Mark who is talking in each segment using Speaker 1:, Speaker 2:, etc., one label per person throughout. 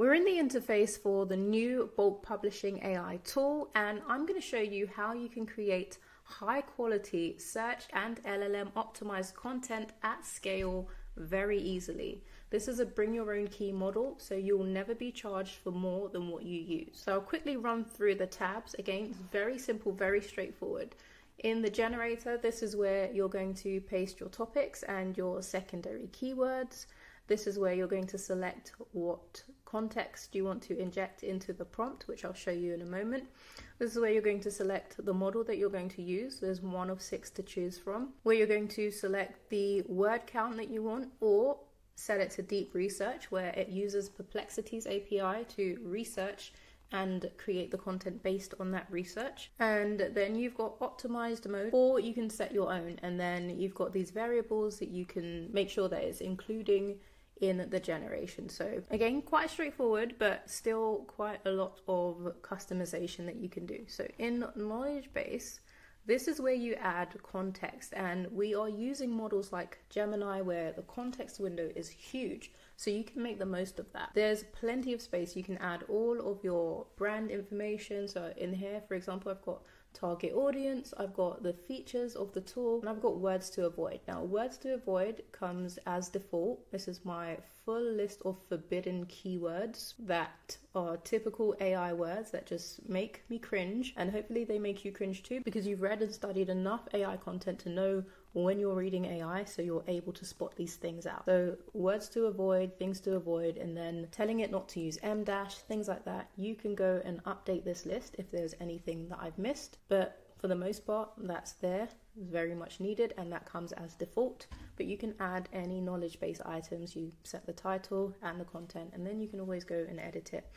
Speaker 1: We're in the interface for the new bulk publishing AI tool, and I'm going to show you how you can create high quality search and LLM optimized content at scale very easily. This is a bring your own key model, so you'll never be charged for more than what you use. So I'll quickly run through the tabs. Again, it's very simple, very straightforward. In the generator, this is where you're going to paste your topics and your secondary keywords. This is where you're going to select what context you want to inject into the prompt, which I'll show you in a moment. This is where you're going to select the model that you're going to use. There's one of 6 to choose from. Where you're going to select the word count that you want, or set it to deep research, where it uses Perplexity's API to research and create the content based on that research. And then you've got optimized mode, or you can set your own, and then you've got these variables that you can make sure that it's including in the generation. So again, quite straightforward, but still quite a lot of customization that you can do. So in knowledge base, this is where you add context, and we are using models like Gemini where the context window is huge, so you can make the most of that. There's plenty of space. You can add all of your brand information. So in here, for example, I've got target audience, I've got the features of the tool, and I've got words to avoid. Now, words to avoid comes as default. This is my full list of forbidden keywords that are typical AI words that just make me cringe, and hopefully they make you cringe too, because you've read and studied enough AI content to know when you're reading AI, so you're able to spot these things out. So words to avoid, things to avoid, and then telling it not to use M dash, things like that. You can go and update this list if there's anything that I've missed, but for the most part, that's there. It's very much needed, and that comes as default. But you can add any knowledge-based items. You set the title and the content, and then you can always go and edit it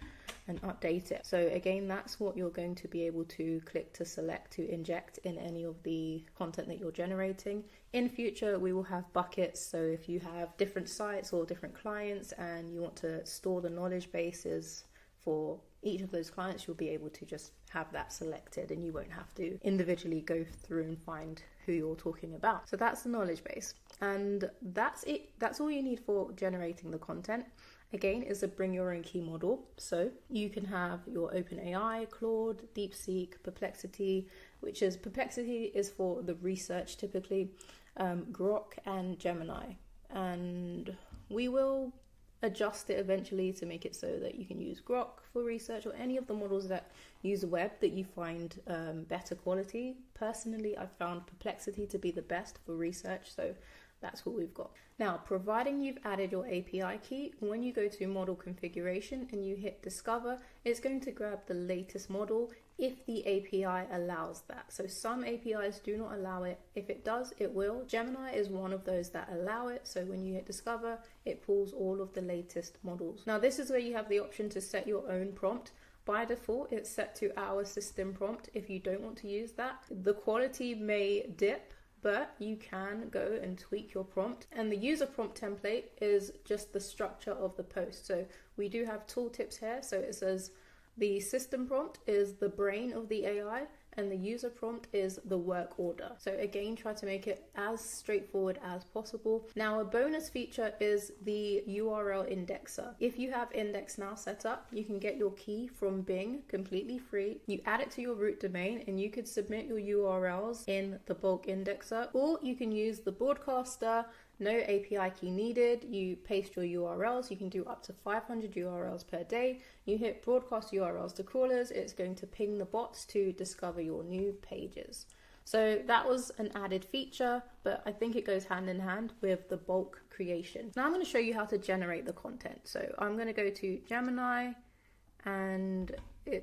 Speaker 1: and update it. So again, that's what you're going to be able to click to select to inject in any of the content that you're generating. In future, we will have buckets. So if you have different sites or different clients and you want to store the knowledge bases for each of those clients, you'll be able to just have that selected, and you won't have to individually go through and find who you're talking about. So that's the knowledge base, and that's it. That's all you need for generating the content. Again, is a bring your own key model. So you can have your OpenAI, Claude, DeepSeek, Perplexity, which is Perplexity is for the research typically, Grok and Gemini. And we will adjust it eventually to make it so that you can use Grok for research, or any of the models that use the web that you find better quality. Personally, I've found Perplexity to be the best for research, so that's what we've got. Now, providing you've added your API key, when you go to model configuration and you hit discover, it's going to grab the latest model if the API allows that. So some APIs do not allow it. If it does, it will. Gemini is one of those that allow it. So when you hit discover, it pulls all of the latest models. Now, this is where you have the option to set your own prompt. By default, it's set to our system prompt. If you don't want to use that, the quality may dip, but you can go and tweak your prompt. And the user prompt template is just the structure of the post. So we do have tooltips here. So it says the system prompt is the brain of the AI, and the user prompt is the work order. So again, try to make it as straightforward as possible. Now, a bonus feature is the URL indexer. If you have Index Now set up, you can get your key from Bing completely free. You add it to your root domain, and you could submit your URLs in the bulk indexer, or you can use the broadcaster. No API key needed. You paste your URLs. You can do up to 500 URLs per day. You hit broadcast URLs to crawlers. It's going to ping the bots to discover your new pages. So that was an added feature, but I think it goes hand in hand with the bulk creation. Now I'm going to show you how to generate the content. So I'm going to go to Gemini, and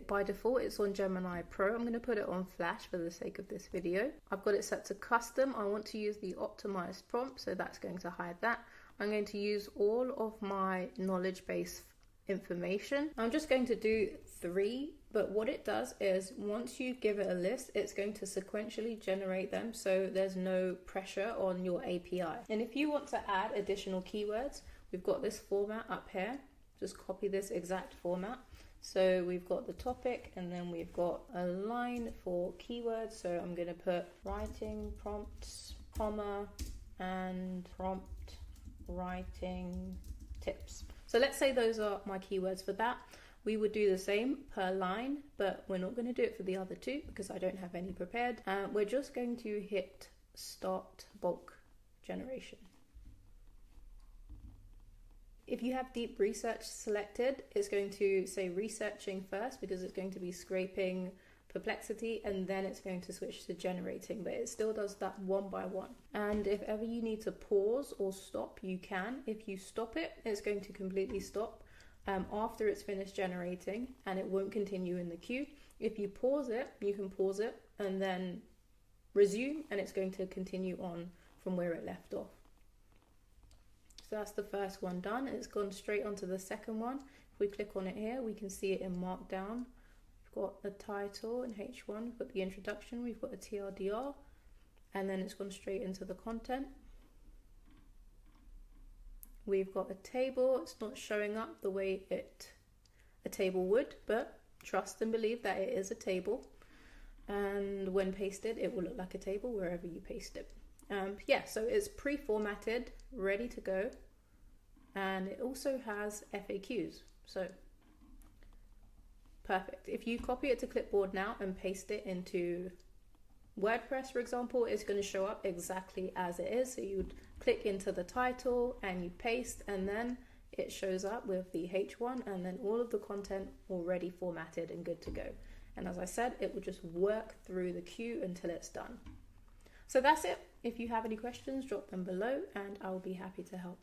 Speaker 1: by default it's on Gemini Pro. I'm going to put it on Flash for the sake of this video. I've got it set to custom. I want to use the optimized prompt, so that's going to hide that. I'm going to use all of my knowledge base information. I'm just going to do 3, but what it does is once you give it a list, it's going to sequentially generate them, so there's no pressure on your API. And if you want to add additional keywords, we've got this format up here. Just copy this exact format. So we've got the topic, and then we've got a line for keywords. So I'm going to put writing prompts, comma, and prompt writing tips. So let's say those are my keywords for that. We would do the same per line, but we're not going to do it for the other two because I don't have any prepared. We're just going to hit start bulk generation. If you have deep research selected, it's going to say researching first because it's going to be scraping Perplexity, and then it's going to switch to generating, but it still does that one by one. And if ever you need to pause or stop, you can. If you stop it, it's going to completely stop after it's finished generating, and it won't continue in the queue. If you pause it, you can pause it and then resume, and it's going to continue on from where it left off. So that's the first one done. It's gone straight onto the second one. If we click on it here, we can see it in Markdown. We've got the title in H1, we've got the introduction, we've got a TLDR, and then it's gone straight into the content. We've got a table. It's not showing up the way a table would, but trust and believe that it is a table. And when pasted, it will look like a table wherever you paste it. Yeah, so it's pre-formatted, ready to go. And it also has FAQs. So perfect. If you copy it to clipboard now and paste it into WordPress, for example, it's going to show up exactly as it is. So you'd click into the title and you paste, and then it shows up with the H1 and then all of the content already formatted and good to go. And as I said, it will just work through the queue until it's done. So that's it. If you have any questions, drop them below and I will be happy to help.